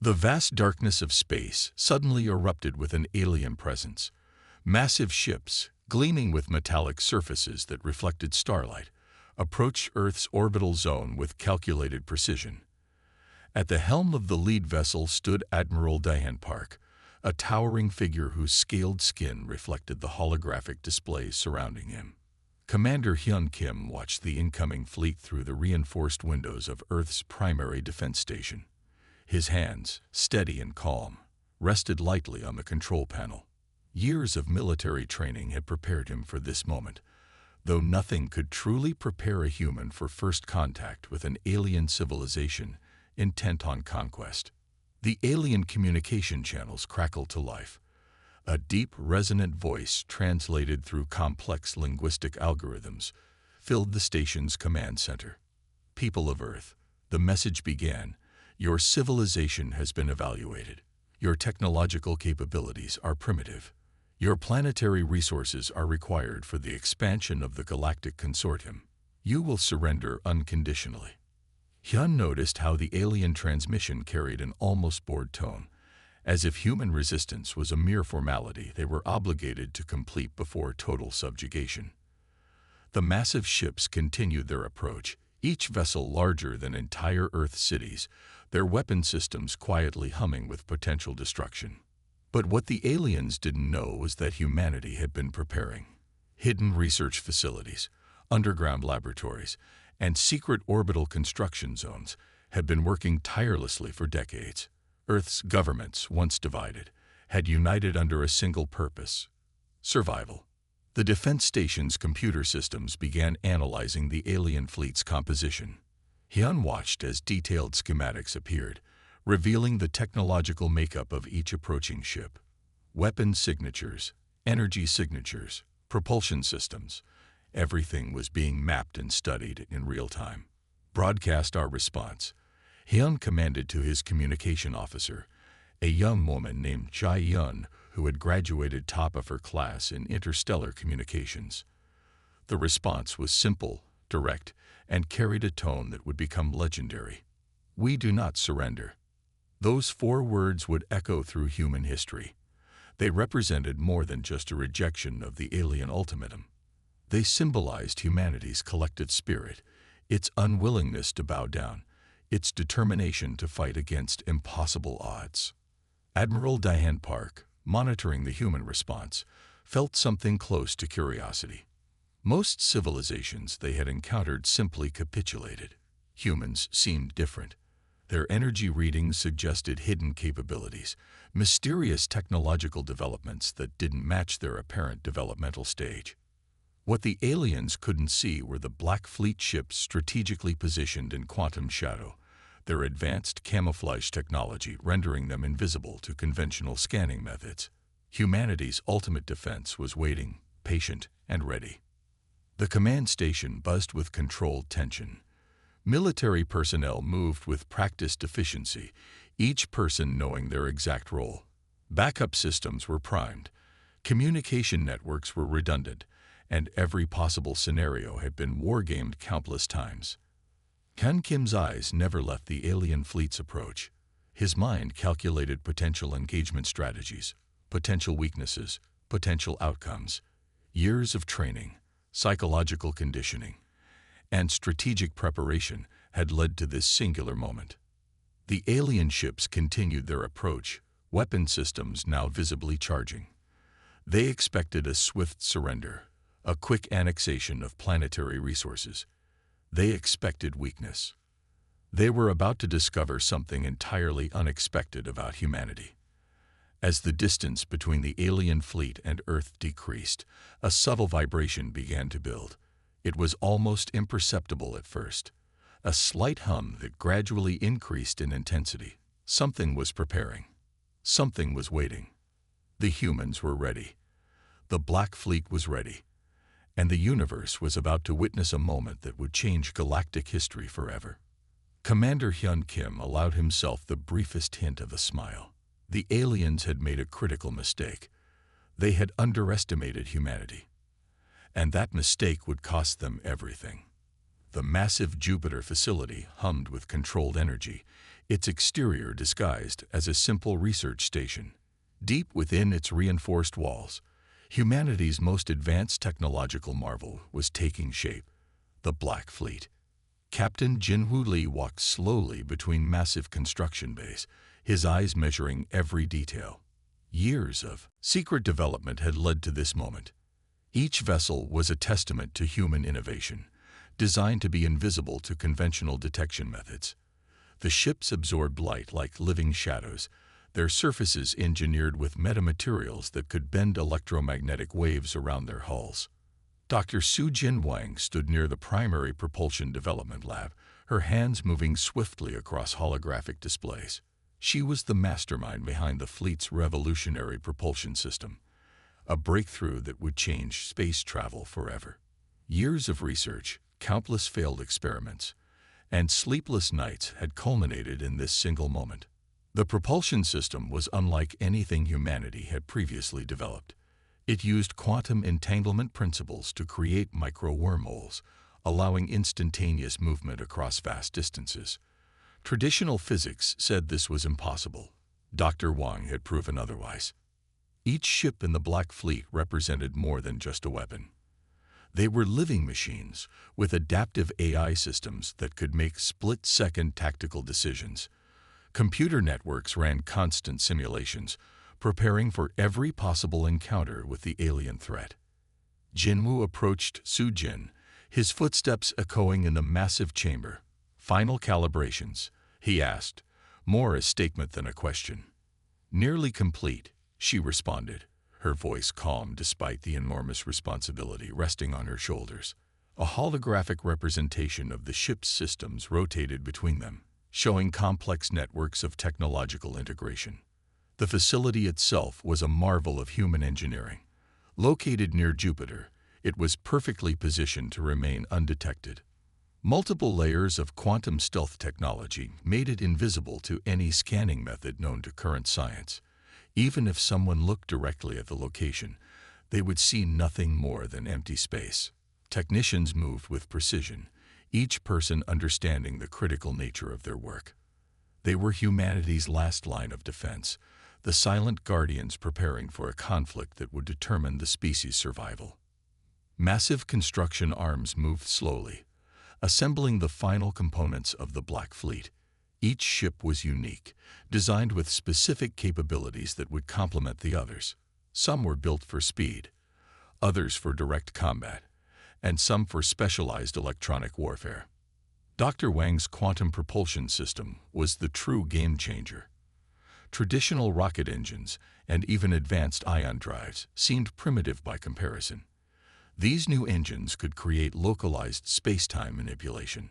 The vast darkness of space suddenly erupted with an alien presence. Massive ships, gleaming with metallic surfaces that reflected starlight, approached Earth's orbital zone with calculated precision. At the helm of the lead vessel stood Admiral Diane Park, a towering figure whose scaled skin reflected the holographic displays surrounding him. Commander Hyun Kim watched the incoming fleet through the reinforced windows of Earth's primary defense station. His hands, steady and calm, rested lightly on the control panel. Years of military training had prepared him for this moment, though nothing could truly prepare a human for first contact with an alien civilization intent on conquest. The alien communication channels crackled to life. A deep, resonant voice translated through complex linguistic algorithms filled the station's command center. "People of Earth," the message began, "your civilization has been evaluated. Your technological capabilities are primitive. Your planetary resources are required for the expansion of the Galactic Consortium. You will surrender unconditionally." Hyun noticed how the alien transmission carried an almost bored tone, as if human resistance was a mere formality they were obligated to complete before total subjugation. The massive ships continued their approach, each vessel larger than entire Earth cities, their weapon systems quietly humming with potential destruction. But what the aliens didn't know was that humanity had been preparing. Hidden research facilities, underground laboratories, and secret orbital construction zones had been working tirelessly for decades. Earth's governments, once divided, had united under a single purpose: survival. The defense station's computer systems began analyzing the alien fleet's composition. Hyun watched as detailed schematics appeared, revealing the technological makeup of each approaching ship. Weapon signatures, energy signatures, propulsion systems. Everything was being mapped and studied in real time. "Broadcast our response," Hyun commanded to his communication officer, a young woman named Jae-Yun who had graduated top of her class in interstellar communications. The response was simple, direct, and carried a tone that would become legendary. "We do not surrender." Those 4 words would echo through human history. They represented more than just a rejection of the alien ultimatum. They symbolized humanity's collective spirit, its unwillingness to bow down, its determination to fight against impossible odds. Admiral Diane Park, monitoring the human response, felt something close to curiosity. Most civilizations they had encountered simply capitulated. Humans seemed different. Their energy readings suggested hidden capabilities, mysterious technological developments that didn't match their apparent developmental stage. What the aliens couldn't see were the Black Fleet ships strategically positioned in quantum shadow, their advanced camouflage technology rendering them invisible to conventional scanning methods. Humanity's ultimate defense was waiting, patient, and ready. The command station buzzed with controlled tension. Military personnel moved with practiced efficiency, each person knowing their exact role. Backup systems were primed, communication networks were redundant, and every possible scenario had been wargamed countless times. Hyun Kim's eyes never left the alien fleet's approach. His mind calculated potential engagement strategies, potential weaknesses, potential outcomes. Years of training, psychological conditioning, and strategic preparation had led to this singular moment. The alien ships continued their approach, weapon systems now visibly charging. They expected a swift surrender, a quick annexation of planetary resources. They expected weakness. They were about to discover something entirely unexpected about humanity. As the distance between the alien fleet and Earth decreased, a subtle vibration began to build. It was almost imperceptible at first, a slight hum that gradually increased in intensity. Something was preparing. Something was waiting. The humans were ready. The Black Fleet was ready. And the universe was about to witness a moment that would change galactic history forever. Commander Hyun Kim allowed himself the briefest hint of a smile. The aliens had made a critical mistake. They had underestimated humanity. And that mistake would cost them everything. The massive Jupiter facility hummed with controlled energy, its exterior disguised as a simple research station. Deep within its reinforced walls, humanity's most advanced technological marvel was taking shape: the Black Fleet. Captain Jinwoo Lee walked slowly between massive construction bays, his eyes measuring every detail. Years of secret development had led to this moment. Each vessel was a testament to human innovation, designed to be invisible to conventional detection methods. The ships absorbed light like living shadows, their surfaces engineered with metamaterials that could bend electromagnetic waves around their hulls. Dr. Su Jin Wang stood near the primary propulsion development lab, her hands moving swiftly across holographic displays. She was the mastermind behind the fleet's revolutionary propulsion system, a breakthrough that would change space travel forever. Years of research, countless failed experiments, and sleepless nights had culminated in this single moment. The propulsion system was unlike anything humanity had previously developed. It used quantum entanglement principles to create micro-wormholes, allowing instantaneous movement across vast distances. Traditional physics said this was impossible. Dr. Wang had proven otherwise. Each ship in the Black Fleet represented more than just a weapon. They were living machines with adaptive AI systems that could make split-second tactical decisions. Computer networks ran constant simulations, preparing for every possible encounter with the alien threat. Jinwoo approached Su Jin, his footsteps echoing in the massive chamber. "Final calibrations," he asked, more a statement than a question. "Nearly complete," she responded, her voice calm despite the enormous responsibility resting on her shoulders. A holographic representation of the ship's systems rotated between them, showing complex networks of technological integration. The facility itself was a marvel of human engineering. Located near Jupiter, it was perfectly positioned to remain undetected. Multiple layers of quantum stealth technology made it invisible to any scanning method known to current science. Even if someone looked directly at the location, they would see nothing more than empty space. Technicians moved with precision, each person understanding the critical nature of their work. They were humanity's last line of defense, the silent guardians preparing for a conflict that would determine the species' survival. Massive construction arms moved slowly, assembling the final components of the Black Fleet. Each ship was unique, designed with specific capabilities that would complement the others. Some were built for speed, others for direct combat, and some for specialized electronic warfare. Dr. Wang's quantum propulsion system was the true game-changer. Traditional rocket engines and even advanced ion drives seemed primitive by comparison. These new engines could create localized space-time manipulation,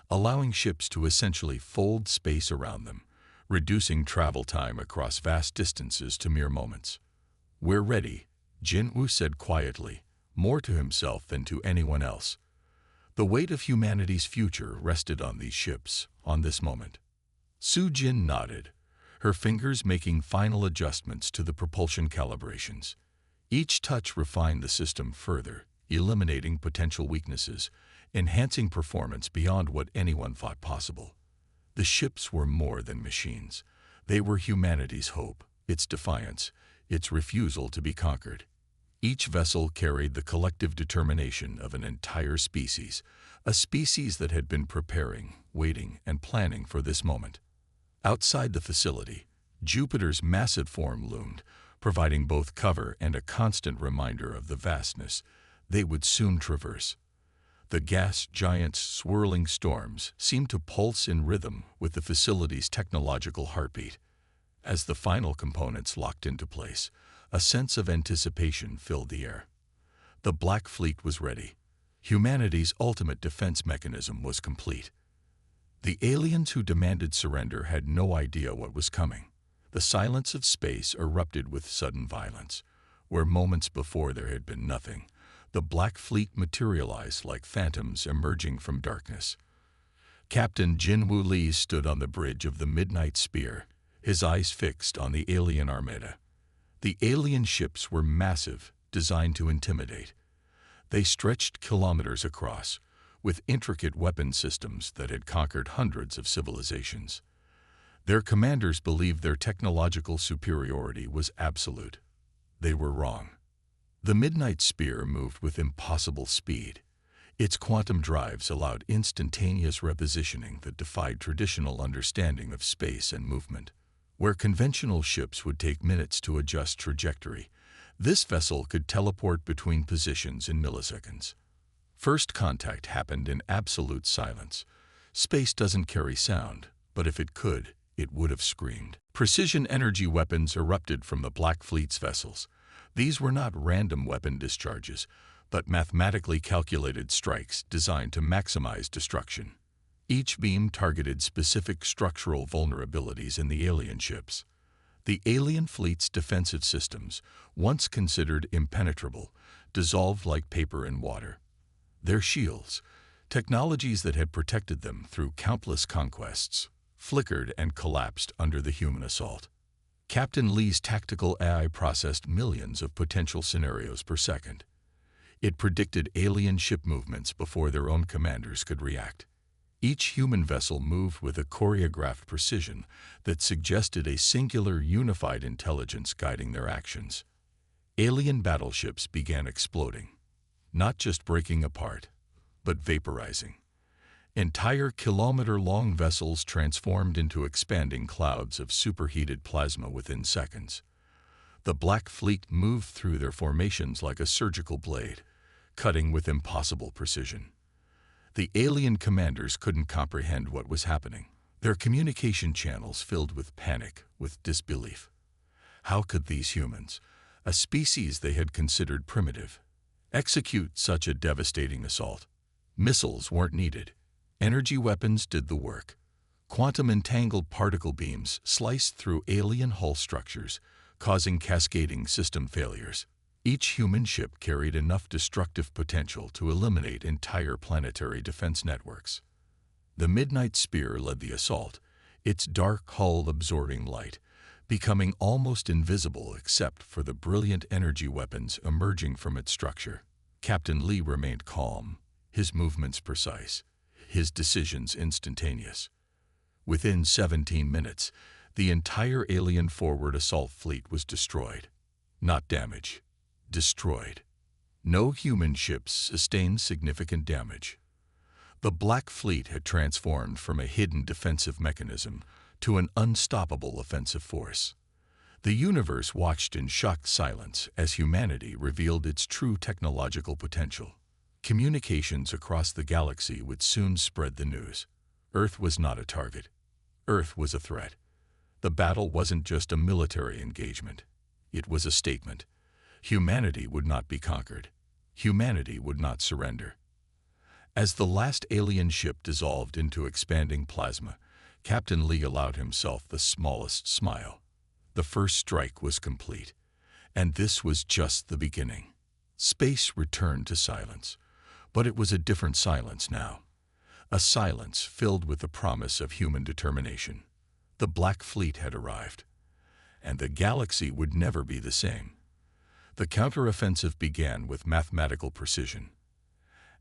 allowing ships to essentially fold space around them, reducing travel time across vast distances to mere moments. "We're ready," Jinwoo said quietly, more to himself than to anyone else. The weight of humanity's future rested on these ships, on this moment. Su Jin nodded, her fingers making final adjustments to the propulsion calibrations. Each touch refined the system further, eliminating potential weaknesses, enhancing performance beyond what anyone thought possible. The ships were more than machines. They were humanity's hope, its defiance, its refusal to be conquered. Each vessel carried the collective determination of an entire species, a species that had been preparing, waiting, and planning for this moment. Outside the facility, Jupiter's massive form loomed, providing both cover and a constant reminder of the vastness they would soon traverse. The gas giant's swirling storms seemed to pulse in rhythm with the facility's technological heartbeat. As the final components locked into place, a sense of anticipation filled the air. The Black Fleet was ready. Humanity's ultimate defense mechanism was complete. The aliens who demanded surrender had no idea what was coming. The silence of space erupted with sudden violence, where moments before there had been nothing. The Black Fleet materialized like phantoms emerging from darkness. Captain Jinwoo Lee stood on the bridge of the Midnight Spear, his eyes fixed on the alien armada. The alien ships were massive, designed to intimidate. They stretched kilometers across, with intricate weapon systems that had conquered hundreds of civilizations. Their commanders believed their technological superiority was absolute. They were wrong. The Midnight Spear moved with impossible speed. Its quantum drives allowed instantaneous repositioning that defied traditional understanding of space and movement. Where conventional ships would take minutes to adjust trajectory, this vessel could teleport between positions in milliseconds. First contact happened in absolute silence. Space doesn't carry sound, but if it could, it would have screamed. Precision energy weapons erupted from the Black Fleet's vessels. These were not random weapon discharges, but mathematically calculated strikes designed to maximize destruction. Each beam targeted specific structural vulnerabilities in the alien ships. The alien fleet's defensive systems, once considered impenetrable, dissolved like paper in water. Their shields, technologies that had protected them through countless conquests, flickered and collapsed under the human assault. Captain Lee's tactical AI processed millions of potential scenarios per second. It predicted alien ship movements before their own commanders could react. Each human vessel moved with a choreographed precision that suggested a singular, unified intelligence guiding their actions. Alien battleships began exploding, not just breaking apart, but vaporizing. Entire kilometer-long vessels transformed into expanding clouds of superheated plasma within seconds. The Black Fleet moved through their formations like a surgical blade, cutting with impossible precision. The alien commanders couldn't comprehend what was happening. Their communication channels filled with panic, with disbelief. How could these humans, a species they had considered primitive, execute such a devastating assault? Missiles weren't needed. Energy weapons did the work. Quantum-entangled particle beams sliced through alien hull structures, causing cascading system failures. Each human ship carried enough destructive potential to eliminate entire planetary defense networks. The Midnight Spear led the assault, its dark hull absorbing light, becoming almost invisible except for the brilliant energy weapons emerging from its structure. Captain Lee remained calm, his movements precise, his decisions instantaneous. Within 17 minutes, the entire alien forward assault fleet was destroyed. Not damaged. Destroyed. No human ships sustained significant damage. The Black Fleet had transformed from a hidden defensive mechanism to an unstoppable offensive force. The universe watched in shocked silence as humanity revealed its true technological potential. Communications across the galaxy would soon spread the news. Earth was not a target. Earth was a threat. The battle wasn't just a military engagement. It was a statement. Humanity would not be conquered. Humanity would not surrender. As the last alien ship dissolved into expanding plasma, Captain Lee allowed himself the smallest smile. The first strike was complete, and this was just the beginning. Space returned to silence, but it was a different silence now. A silence filled with the promise of human determination. The Black Fleet had arrived, and the galaxy would never be the same. The counteroffensive began with mathematical precision.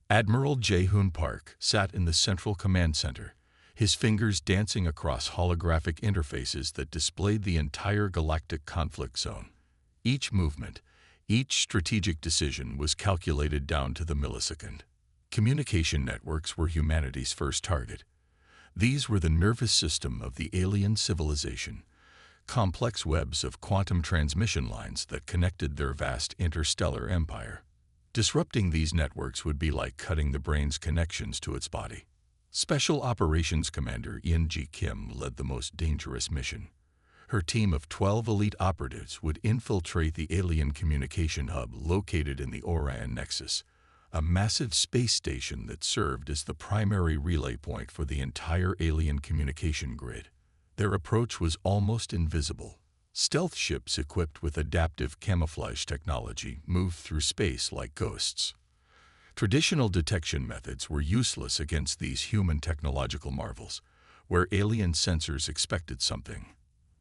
Admiral Jae-hoon Park sat in the central command center, his fingers dancing across holographic interfaces that displayed the entire galactic conflict zone. Each movement, each strategic decision was calculated down to the millisecond. Communication networks were humanity's first target. These were the nervous system of the alien civilization, complex webs of quantum transmission lines that connected their vast interstellar empire. Disrupting these networks would be like cutting the brain's connections to its body. Special Operations Commander Eun-Ji Kim led the most dangerous mission. Her team of 12 elite operatives would infiltrate the alien communication hub located in the Orion Nexus, a massive space station that served as the primary relay point for the entire alien communication grid. Their approach was almost invisible. Stealth ships equipped with adaptive camouflage technology moved through space like ghosts. Traditional detection methods were useless against these human technological marvels. Where alien sensors expected something,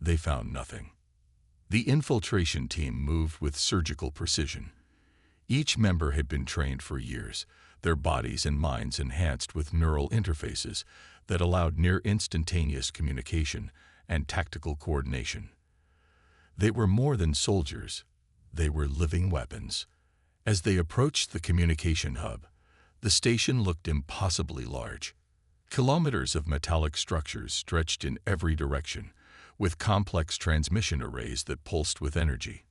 they found nothing. The infiltration team moved with surgical precision. Each member had been trained for years, their bodies and minds enhanced with neural interfaces that allowed near-instantaneous communication and tactical coordination. They were more than soldiers. They were living weapons. As they approached the communication hub, the station looked impossibly large. Kilometers of metallic structures stretched in every direction, with complex transmission arrays that pulsed with energy.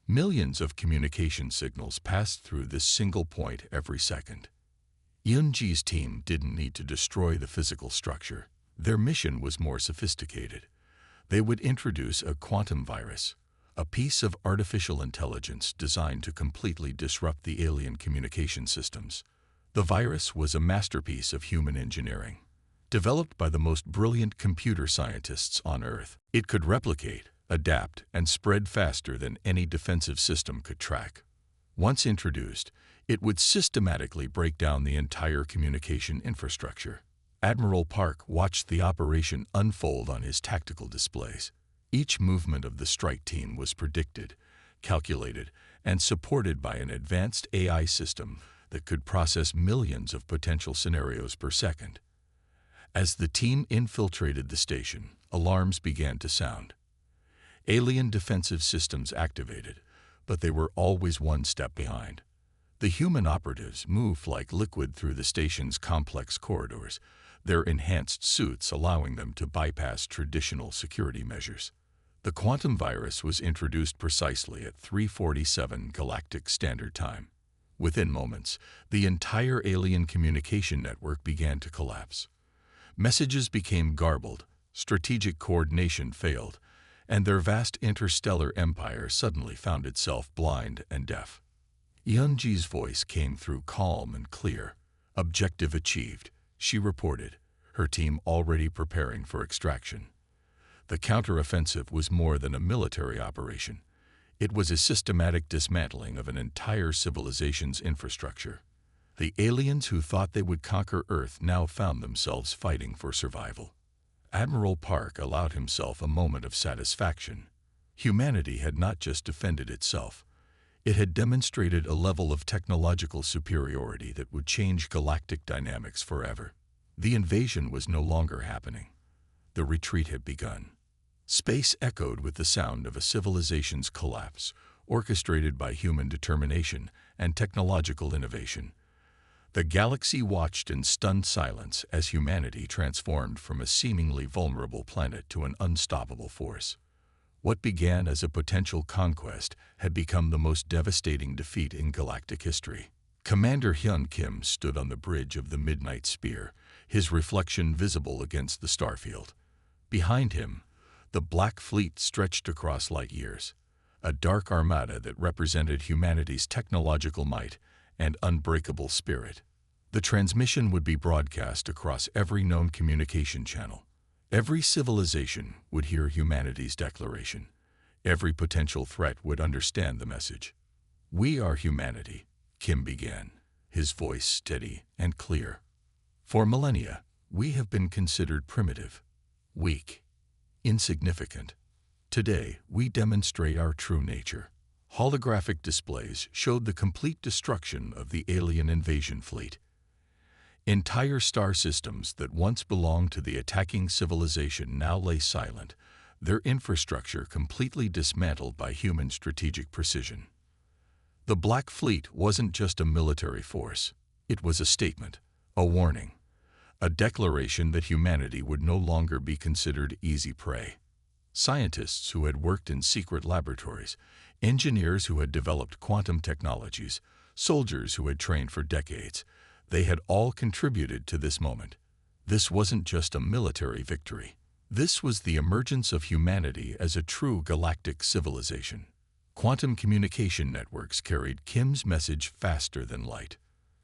Millions of communication signals passed through this single point every second. Yunji's team didn't need to destroy the physical structure. Their mission was more sophisticated. They would introduce a quantum virus, a piece of artificial intelligence designed to completely disrupt the alien communication systems. The virus was a masterpiece of human engineering. Developed by the most brilliant computer scientists on Earth, it could replicate, adapt, and spread faster than any defensive system could track. Once introduced, it would systematically break down the entire communication infrastructure. Admiral Park watched the operation unfold on his tactical displays. Each movement of the strike team was predicted, calculated, and supported by an advanced AI system that could process millions of potential scenarios per second. As the team infiltrated the station, alarms began to sound. Alien defensive systems activated, but they were always one step behind. The human operatives moved like liquid through the station's complex corridors, their enhanced suits allowing them to bypass traditional security measures. The quantum virus was introduced precisely at 3:47 Galactic Standard Time. Within moments, the entire alien communication network began to collapse. Messages became garbled, strategic coordination failed, and their vast interstellar empire suddenly found itself blind and deaf. Yunji's voice came through calm and clear. Objective achieved, she reported, her team already preparing for extraction. The counteroffensive was more than a military operation. It was a systematic dismantling of an entire civilization's infrastructure. The aliens who thought they would conquer Earth now found themselves fighting for survival. Admiral Park allowed himself a moment of satisfaction. Humanity had not just defended itself. It had demonstrated a level of technological superiority that would change galactic dynamics forever. The invasion was no longer happening. The retreat had begun. Space echoed with the sound of a civilization's collapse, orchestrated by human determination and technological innovation. The galaxy watched in stunned silence as humanity transformed from a seemingly vulnerable planet to an unstoppable force. What began as a potential conquest had become the most devastating defeat in galactic history. Commander Hyun Kim stood on the bridge of the Midnight Spear, his reflection visible against the starfield. Behind him, the Black Fleet stretched across light years, a dark armada that represented humanity's technological might and unbreakable spirit. The transmission would be broadcast across every known communication channel. Every civilization would hear humanity's declaration. Every potential threat would understand the message. "We are humanity," Kim began, his voice steady and clear. "For millennia, we have been considered primitive, weak, insignificant. Today, we demonstrate our true nature." Holographic displays showed the complete destruction of the alien invasion fleet. Entire star systems that once belonged to the attacking civilization now lay silent, their infrastructure completely dismantled by human strategic precision. The Black Fleet wasn't just a military force. It was a statement, a warning, a declaration that humanity would no longer be considered easy prey. Scientists who had worked in secret laboratories, engineers who had developed quantum technologies, soldiers who had trained for decades, they had all contributed to this moment. This wasn't just a military victory. This was the emergence of humanity as a true galactic civilization. Quantum communication networks carried Kim's message faster than light.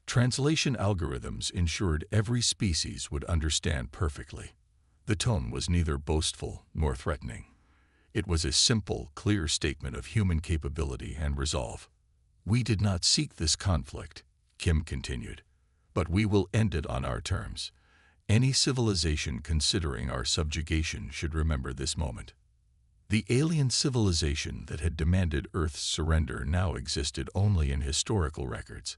Translation algorithms ensured every species would understand perfectly. The tone was neither boastful nor threatening. It was a simple, clear statement of human capability and resolve. "We did not seek this conflict," Kim continued, "but we will end it on our terms. Any civilization considering our subjugation should remember this moment." The alien civilization that had demanded Earth's surrender now existed only in historical records.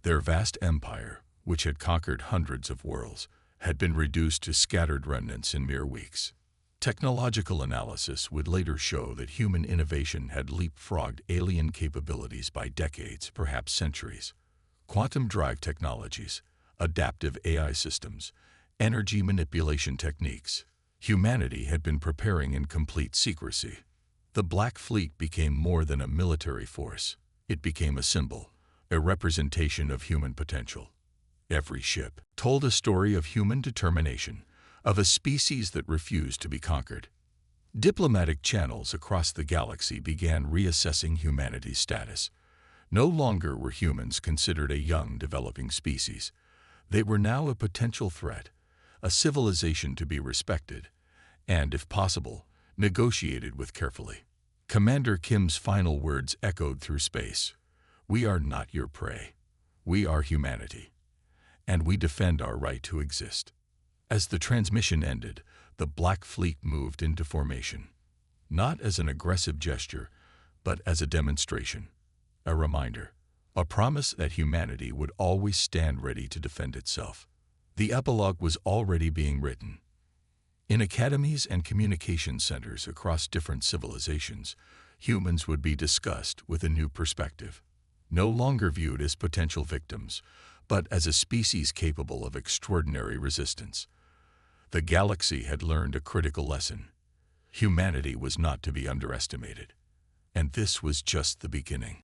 Their vast empire, which had conquered hundreds of worlds, had been reduced to scattered remnants in mere weeks. Technological analysis would later show that human innovation had leapfrogged alien capabilities by decades, perhaps centuries. Quantum drive technologies, adaptive AI systems, energy manipulation techniques. Humanity had been preparing in complete secrecy. The Black Fleet became more than a military force. It became a symbol, a representation of human potential. Every ship told a story of human determination, of a species that refused to be conquered. Diplomatic channels across the galaxy began reassessing humanity's status. No longer were humans considered a young, developing species. They were now a potential threat, a civilization to be respected, and, if possible, negotiated with carefully. Commander Kim's final words echoed through space. "We are not your prey. We are humanity, and we defend our right to exist." As the transmission ended, the Black Fleet moved into formation, not as an aggressive gesture, but as a demonstration, a reminder, a promise that humanity would always stand ready to defend itself. The epilogue was already being written. In academies and communication centers across different civilizations, humans would be discussed with a new perspective, no longer viewed as potential victims, but as a species capable of extraordinary resistance. The galaxy had learned a critical lesson. Humanity was not to be underestimated. And this was just the beginning.